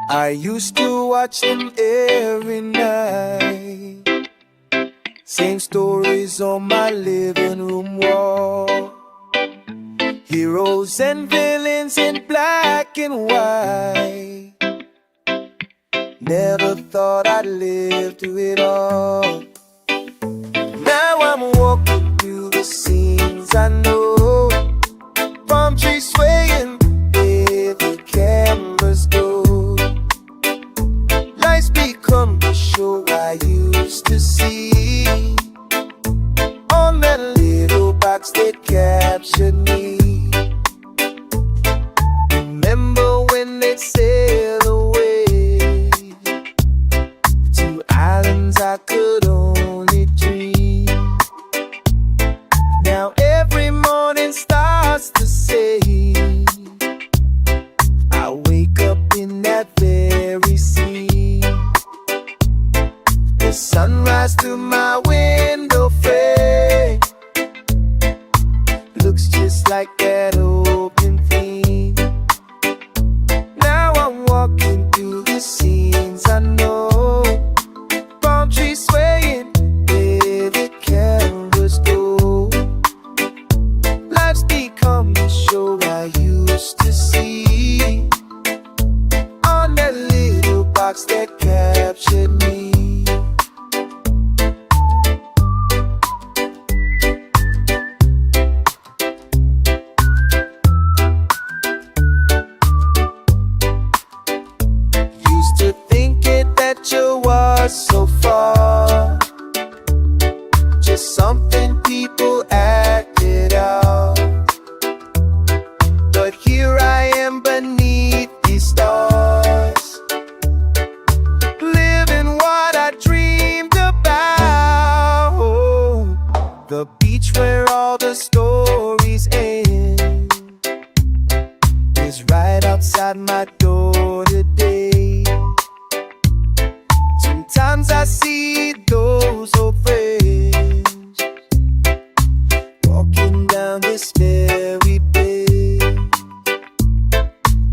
I used to watch them every night. Same stories on my living room wall. Heroes and villains in black and white. Never thought I'd live through it all. Now I'm walking through the scenes I know. Palm trees swaying where the cameras go. Lights become the show I used to see on that little box that captured me. Remember when they'd sail away to islands I could only dream. Now every morning starts the same. I wake up in that very scene. The sunrise through my window frame looks just like that open theme. Now I'm walking through the scenes I know. Palm trees swaying where the cameras go. Life's become the show I used to see on that little box that captured me. Used to think it that you was so far, just something people acted out. But here I am beneath these stars, living what I dreamed about. The beach where all the stories end is right outside my door today. Sometimes I see those old friends walking down this very bay.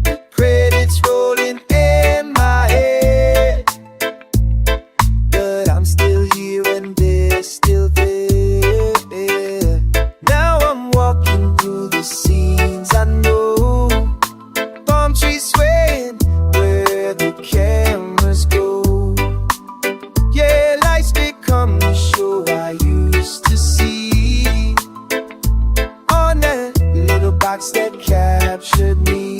The credits rolling in my head, but I'm still here and they're still there. Now I'm walking through the scenes I know. Palm trees swaying where the cameras go. Yeah, lights become the show I used to see on that little box that captured me.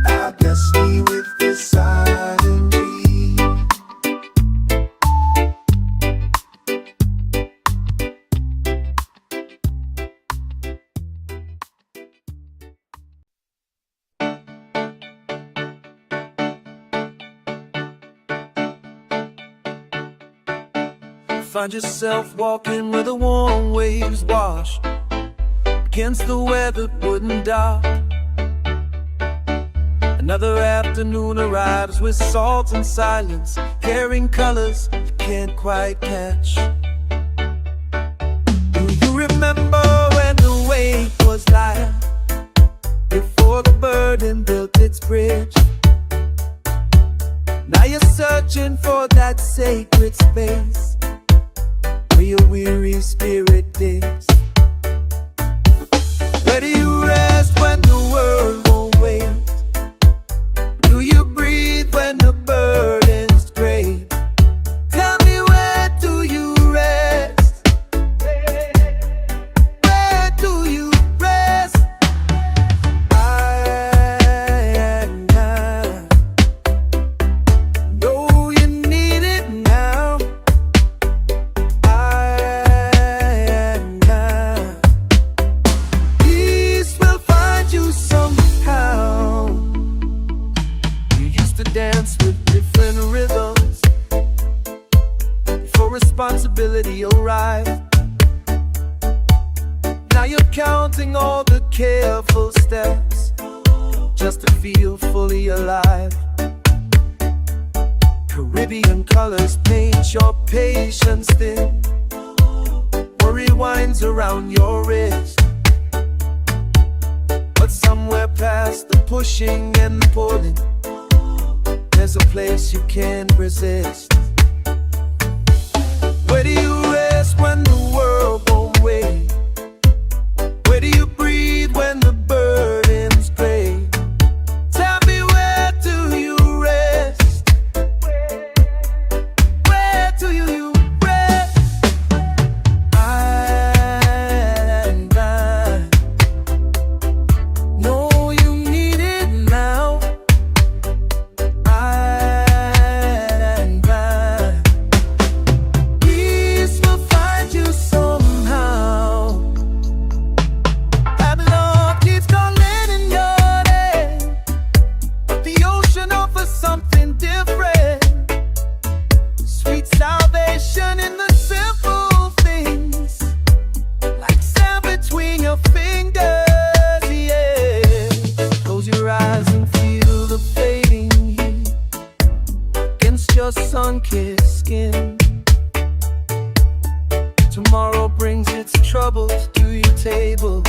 I bless me with this silent dream. Find yourself walking where the warm waves wash against the weathered wooden dock. Another afternoon arrives with salt and silence, carrying colors you can't quite catch. Do you remember when the wave was light, before the burden built its bridge? Now you're searching for that sacred space where your weary spirit digs. Where do you rest when the world won't wait? Do you breathe when the burden's great? Tell me, where do you rest? Where do you rest? I know you need it now. Peace will find you somehow. You used to dance with different rhythms before responsibility arrived. Now you're counting all the careful steps just to feel fully alive. Caribbean colors paint your patience thin. Worry winds around your wrist, but somewhere past the pushing and the pulling, there's a place you can't resist. Where do you rest when the world won't wait? Where do you breathe when the burden's great? Tell me, where do you rest? Where do you rest? I know you need it now. Peace will find you somehow. And love keeps calling in your name, but the ocean offers something different. Sweet salvation in the simple things, like sand between your fingers, yeah. Close your eyes and feel the fading heat against your sun-kissed skin. Tomorrow brings its troubles to your table.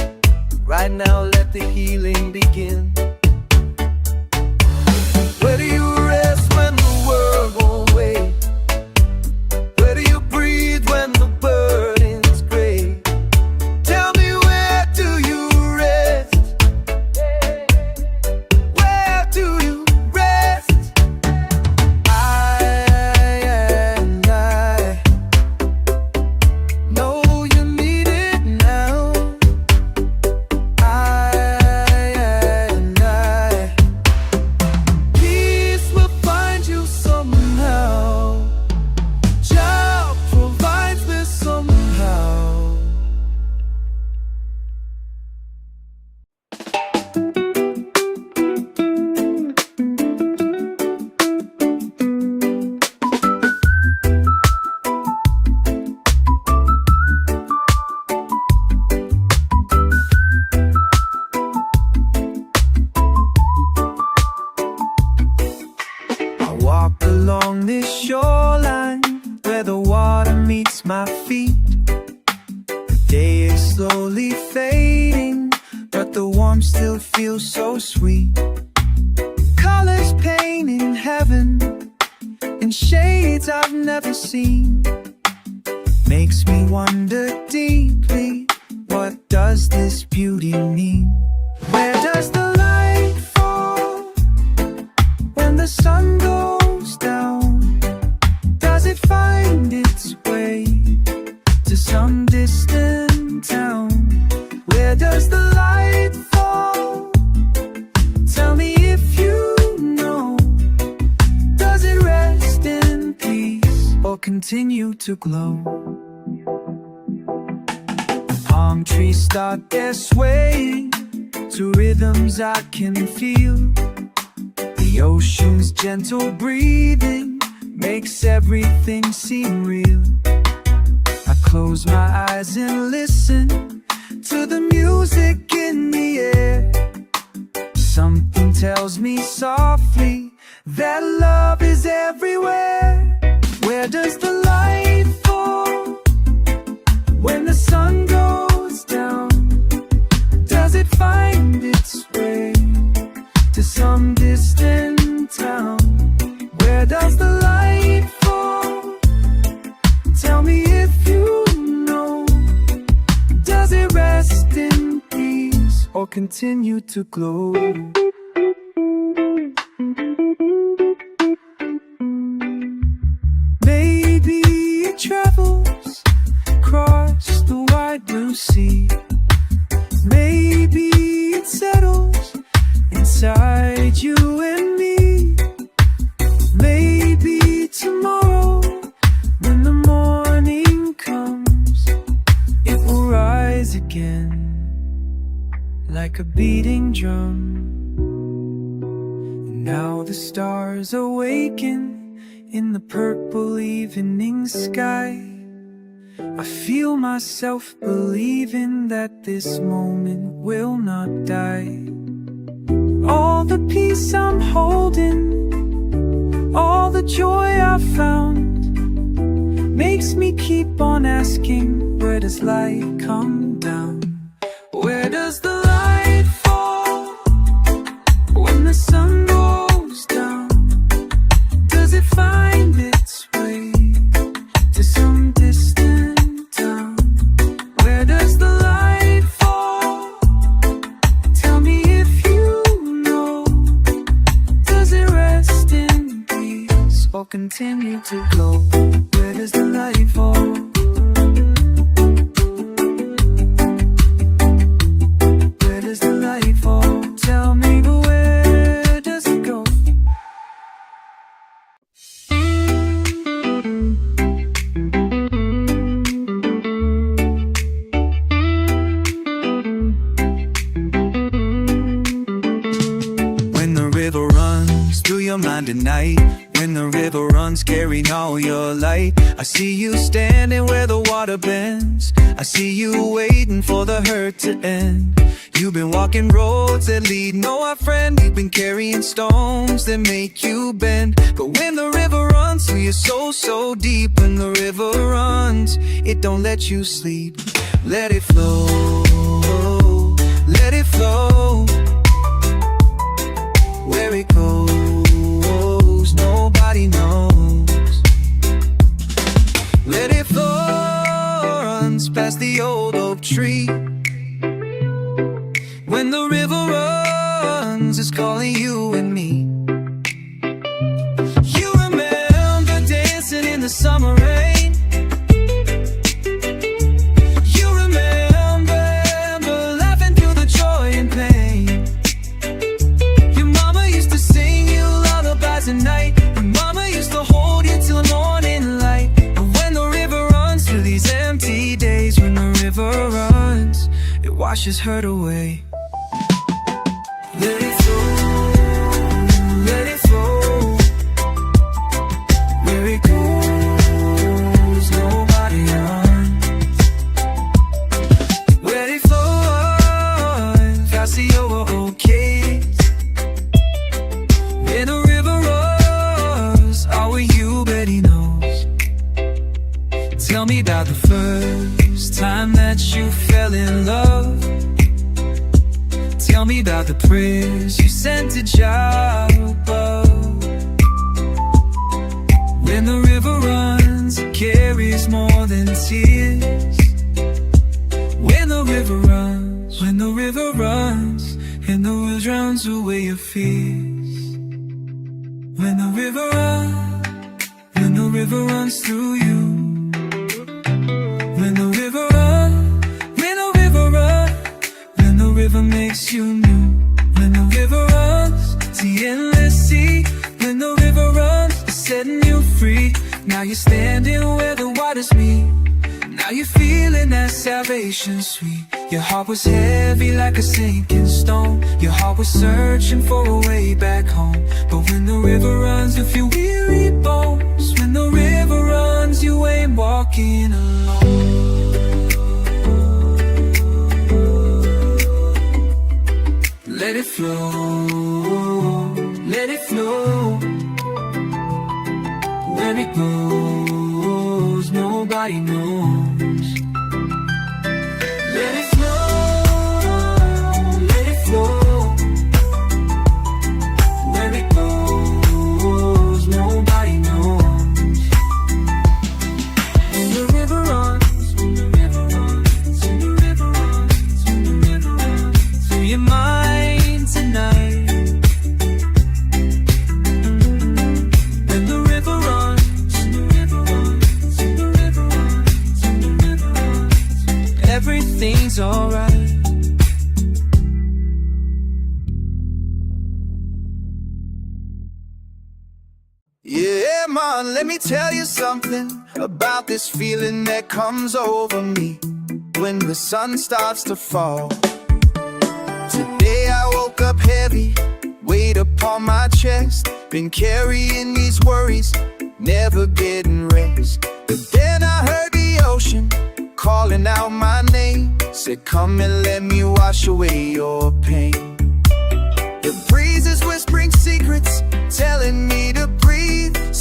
Right now, let the healing begin. Where do you rest when the world won't wait? Where do you breathe when the burden's great? Tell me, where do you rest? Where do you rest? I know you need it now. Peace will find you somehow. Jah provides this somehow. I walk along this shoreline where the water meets my feet. The day is slowly fading, but the warmth still feels so sweet. Colors painting heaven in shades I've never seen. Makes me wonder deeply, what does this beauty mean? Where does the light fall when the sun goes down? Does it find its way to some distant town? Where does the light fall? Tell me if you know. Does it rest in peace or continue to glow? Palm trees start their swaying to rhythms I can feel. The ocean's gentle breathing makes everything seem real. I close my eyes and listen to the music in the air. Something tells me softly that love is everywhere. Where does the light fall when the sun goes down? Does it find its way to some distant town? Where does the light fall? Tell me if you know. Does it rest in peace or continue to glow? Maybe it travels across the wide blue sea. Maybe it settles inside you and me. Maybe tomorrow, when the morning comes, it will rise again like a beating drum. And now the stars awaken in the purple evening sky. I feel myself believing that this moment will not die. All the peace I'm holding, all the joy I found, makes me keep on asking, where does light come down? Where does the light fall when the sun goes down? Does it find its way to some distant town? Where does the light fall? Tell me if you know. Does it rest in peace or continue to glow? Where does the light fall? Where does the light fall? Tell me, but where does it go? When the river runs through your mind at night, when the river runs carrying all your light, I see you standing where the water bends. I see you waiting for the hurt to end. You've been walking roads that lead nowhere, friend. You've been carrying stones that make you bend. But when the river runs through your soul so deep, when the river runs, it don't let you sleep. Let it flow, let it flow. Where it goes, nobody knows. Let it flow, runs past the old oak tree. When the river runs, it's calling you and me. You remember dancing in the summer rain. You remember laughing through the joy and pain. Your mama used to sing you lullabies at night. Your mama used to hold you till the morning light. And when the river runs through these empty days, when the river runs, it washes hurt away. Let it flow, let it flow. Where it goes, nobody runs. Let it flow, past the old caves. When the river runs, all of you bet he knows. Tell me about the first time that you fell in love. Tell me about the prayers you sent to Jah above. When the river runs, it carries more than tears. When the river runs, when the river runs, and the world drowns away your fears. When the river runs, when the river runs through you. When the river runs, when the river runs, when the river makes you new. When the river runs, the endless sea. When the river runs, it's setting you free. Now you're standing where the waters meet. Now you're feeling that salvation sweet. Your heart was heavy like a sinking stone. Your heart was searching for a way back home. But when the river runs with your weary bones, when the river runs, you ain't walking alone. Let it flow, let it flow. Where it goes, nobody knows. Let it flow, let it flow. Where it goes, nobody knows. When the river runs, when the river runs, when the river runs, when the river runs through your mind tonight. When the river runs, when the river runs, when the river runs, when the river runs, everything's alright. Yeah, man, let me tell you something about this feeling that comes over me when the sun starts to fall. Today I woke up heavy, weight upon my chest. Been carrying these worries, never getting rest. But then I heard the ocean calling out my name. Said come and let me wash away your pain. The breezes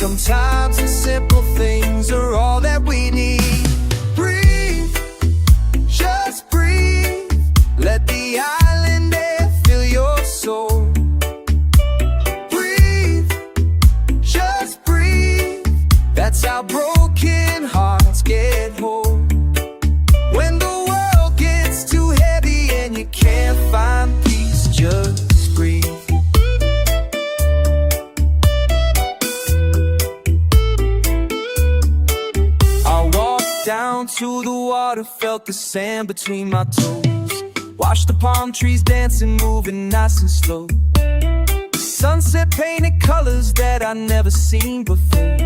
Sometimes the simple things are all that we need. Breathe, just breathe. Let the island air fill your soul. Breathe, just breathe. That's how broken hearts get whole. When the world gets too heavy and you can't find peace, just breathe. Down to the water, felt the sand between my toes. Watched the palm trees dancing, moving nice and slow. The sunset painted colors that I never seen before.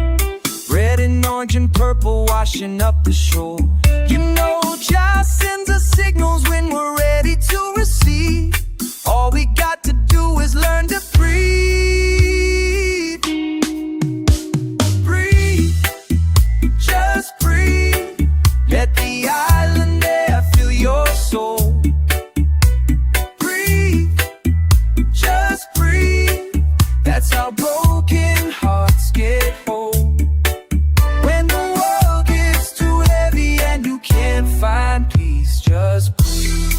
Red and orange and purple washing up the shore. You know, Jah sends us signals when we're ready to receive. All we got to do is learn to breathe. Breathe, just breathe. Let the island air fill your soul. Breathe, just breathe. That's how broken hearts get whole. When the world gets too heavy and you can't find peace, just breathe.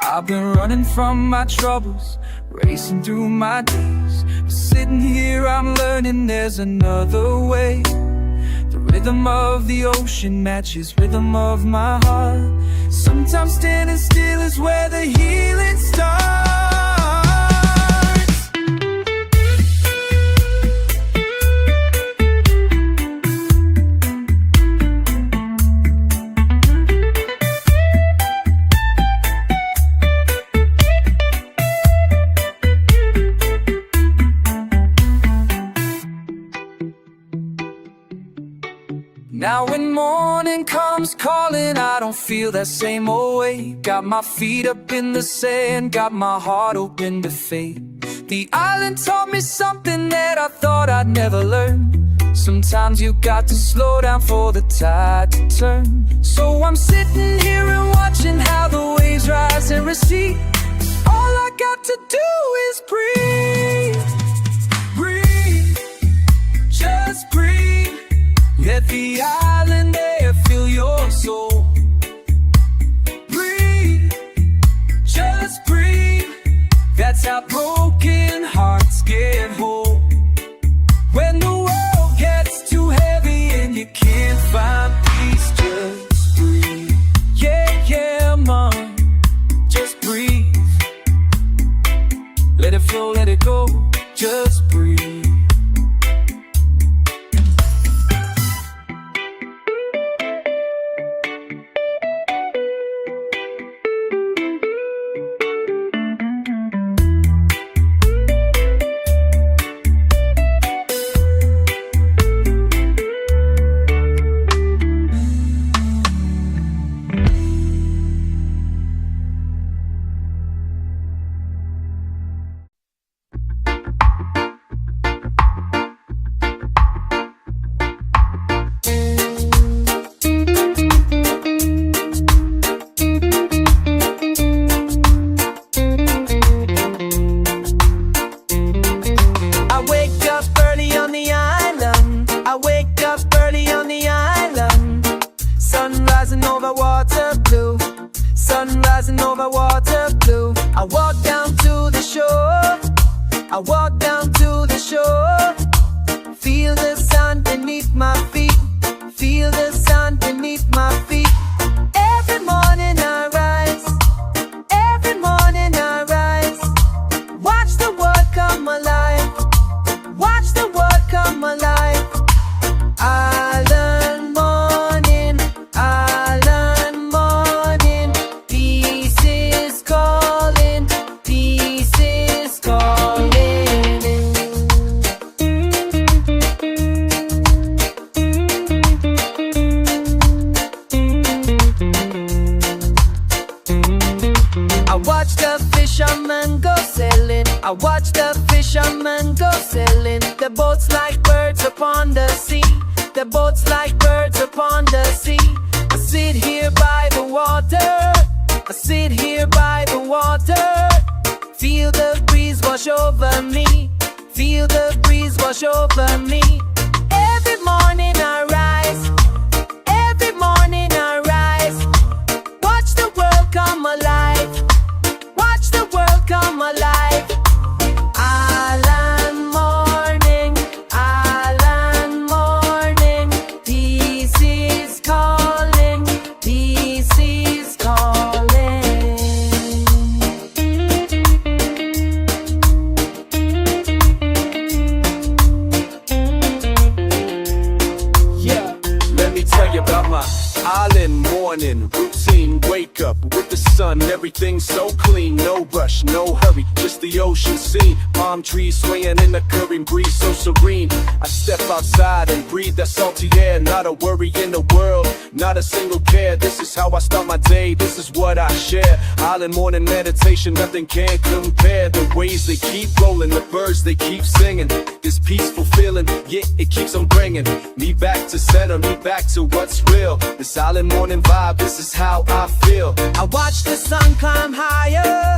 I've been running from my troubles, racing through my days. But sitting here I'm learning there's another way. The rhythm of the ocean matches rhythm of my heart. Sometimes standing still is where the healing starts. Now when morning comes calling, I don't feel that same old way. Got my feet up in the sand, got my heart open to fate. The island taught me something that I thought I'd never learn. Sometimes you got to slow down for the tide to turn. So I'm sitting here and watching how the waves rise and recede. All I got to do is breathe. Breathe, just breathe. Let the island air fill your soul. Breathe, just breathe. That's how broken hearts get whole. When the world gets too heavy and you can't find peace, just breathe. Yeah, yeah, mom, just breathe. Let it flow, let it go, just breathe. Over water blue, I walk down to the shore. I walk down to the shore. Feel the sun beneath my feet. Feel the sun beneath my feet. Every morning I rise. Every morning I rise. Watch the world come alive. Watch the world come alive. I learn morning. I learn morning. Peace is calling. Peace is calling. I watch the fishermen go sailing. I watch the fishermen go sailing. The boats like birds upon the sea. The boats like birds upon the sea. I sit here by the water. I sit here by the water. Feel the breeze wash over me. Feel memories wash over me. Every morning I rise, every morning I rise. Watch the world come alive, watch the world come alive. Island morning, island morning. Peace is calling, peace is calling. Yeah, let me tell you about my island morning routine. Wake up with the sun, everything's so clean. No rush, no hurry, just the ocean scene. Palm trees swaying in the Caribbean breeze, so serene. I step outside and breathe that salty air. Not a worry in the world, not a single care. This is how I start my day, this is what I share. Island morning meditation, nothing can compare. The waves they keep rolling, the birds they keep singing. This peaceful feeling, yeah, it keeps on bringing me back to center, me back to what's real. This island morning vibe, this is how I feel. I watch the sun climb higher,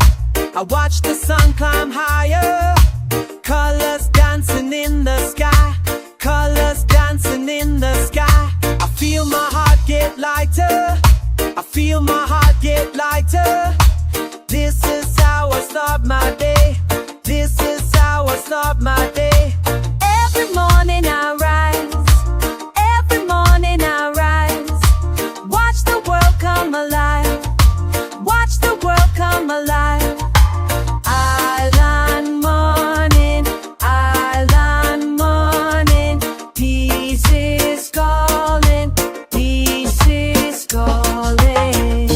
I watch the sun climb higher. Colors dancing in the sky, colors dancing in the sky. I feel my heart get lighter, I feel my heart get lighter. This is how I start my day, this is how I start my day. Every morning I rise, every morning I rise. Watch the world come alive, watch the world come alive. Island morning, island morning. Peace is calling, peace is calling.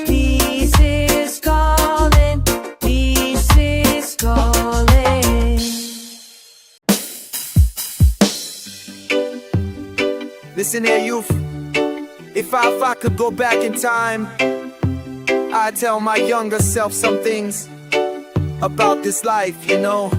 Peace is calling, peace is calling. Listen here, youth. If I could go back in time, I'd tell my younger self some things about this life, you know.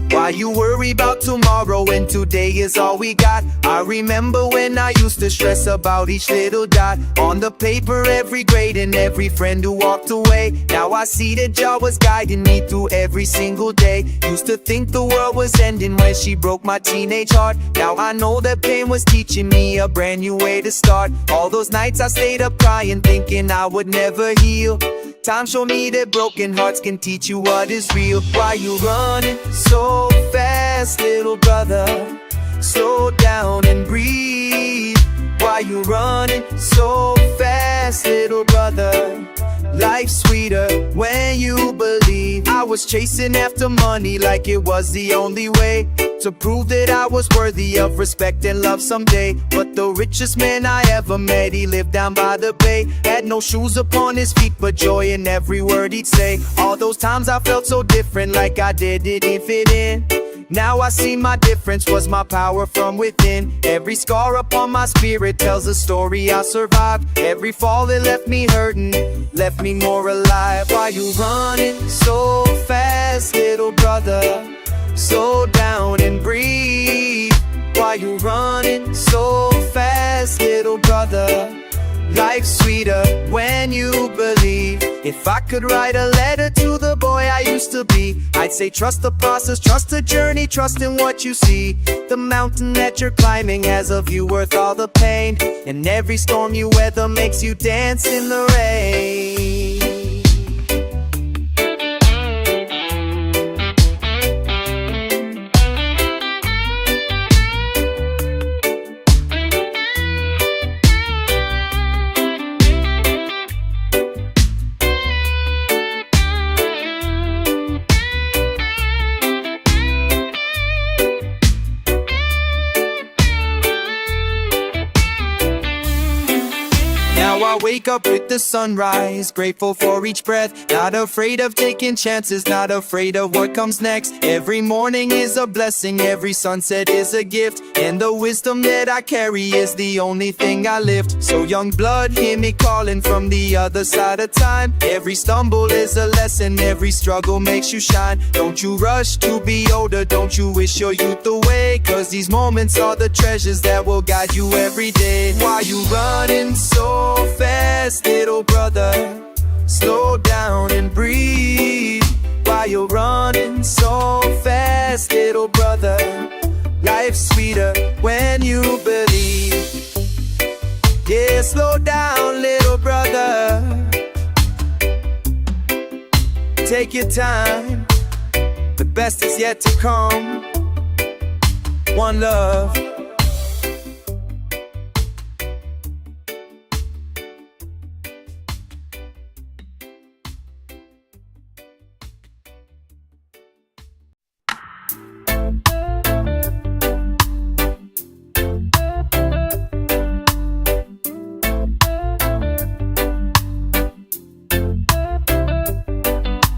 Why you worry about tomorrow when today is all we got? I remember when I used to stress about each little dot on the paper, every grade and every friend who walked away. Now I see that Jah was guiding me through every single day. Used to think the world was ending when she broke my teenage heart. Now I know that pain was teaching me a brand new way to start. All those nights I stayed up crying, thinking I would never heal. Time showed me that broken hearts can teach you what is real. Why you running so fast, little brother? Slow down and breathe. Why you running so fast, little brother? Life's sweeter when you believe. I was chasing after money like it was the only way to prove that I was worthy of respect and love someday. But the richest man I ever met, he lived down by the bay. Had no shoes upon his feet, but joy in every word he'd say. All those times I felt so different, like I didn't fit in. Now I see my difference was my power from within. Every scar upon my spirit tells a story I survived. Every fall it left me hurting, left me more alive. Why you running so fast, little brother? Slow down and breathe. Why you running so fast, little brother? Life's sweeter when you believe. If I could write a letter to the boy I used to be, I'd say trust the process, trust the journey, trust in what you see. The mountain that you're climbing has a view worth all the pain, and every storm you weather makes you dance in the rain. Now I wake up with the sunrise, grateful for each breath. Not afraid of taking chances, not afraid of what comes next. Every morning is a blessing, every sunset is a gift, and the wisdom that I carry is the only thing I lift. So young blood, hear me calling from the other side of time. Every stumble is a lesson, every struggle makes you shine. Don't you rush to be older, don't you wish your youth away, cause these moments are the treasures that will guide you every day. Why you running so fast, little brother? Slow slow down, little brother. Take your time, the best is yet to come. One love.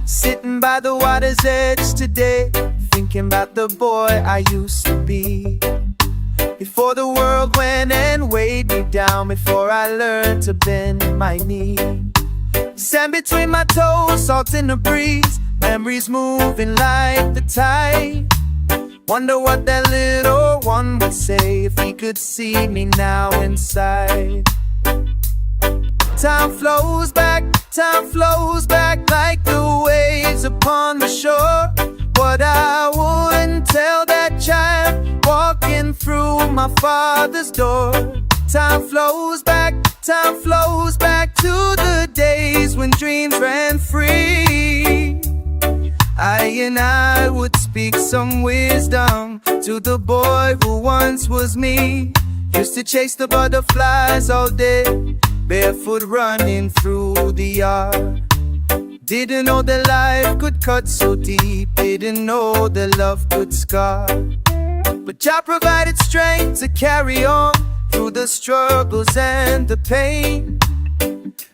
Sitting by the water's edge today, thinking about the boy I used to be. Before the world went and weighed me down, before I learned to bend my knee. Sand between my toes, salt in the breeze, memories moving like the tide. Wonder what that little one would say if he could see me now inside. Time flows back like the waves upon the shore. What I wouldn't tell that child walking through my father's door. Time flows back to the days when dreams ran free. I would speak some wisdom to the boy who once was me. Used to chase the butterflies all day, barefoot running through the yard. Didn't know that life could cut so deep, didn't know that love could scar. But Jah provided strength to carry on through the struggles and the pain.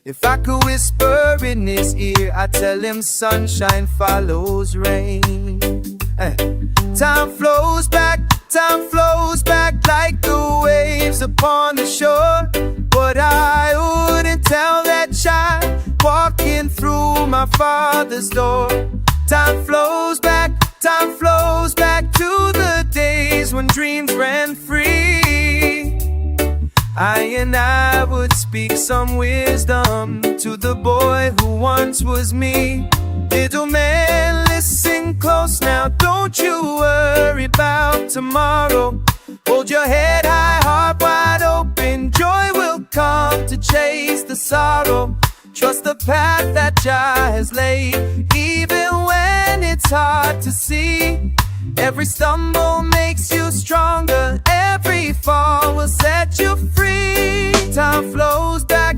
If I could whisper in his ear, I'd tell him sunshine follows rain. Time flows back like the waves upon the shore. But I wouldn't tell that child walking through my father's door. Time flows back to the days when dreams ran free. I would speak some wisdom to the boy who once was me. Little man, listen close now, don't you worry about tomorrow. Hold your head high, heart wide open, joy will come to chase the sorrow. Trust the path that Jah has laid, even when it's hard to see. Every stumble makes you stronger, every fall will set you free. Time flows back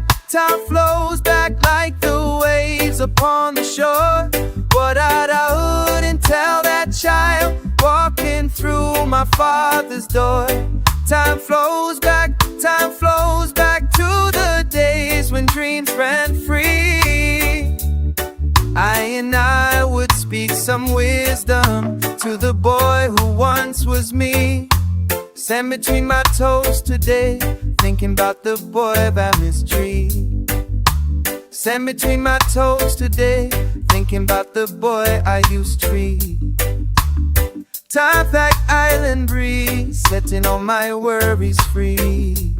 like the waves upon the shore. What I wouldn't tell that child walking through my father's door. Time flows back to the days when dreams ran free. I would speak some wisdom to the boy who once was me. Sand between my toes today, thinking about the boy by his tree. Sand between my toes today, thinking about the boy I used to be. Time back island breeze, setting all my worries free.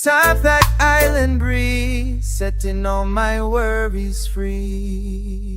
Time back island breeze, setting all my worries free.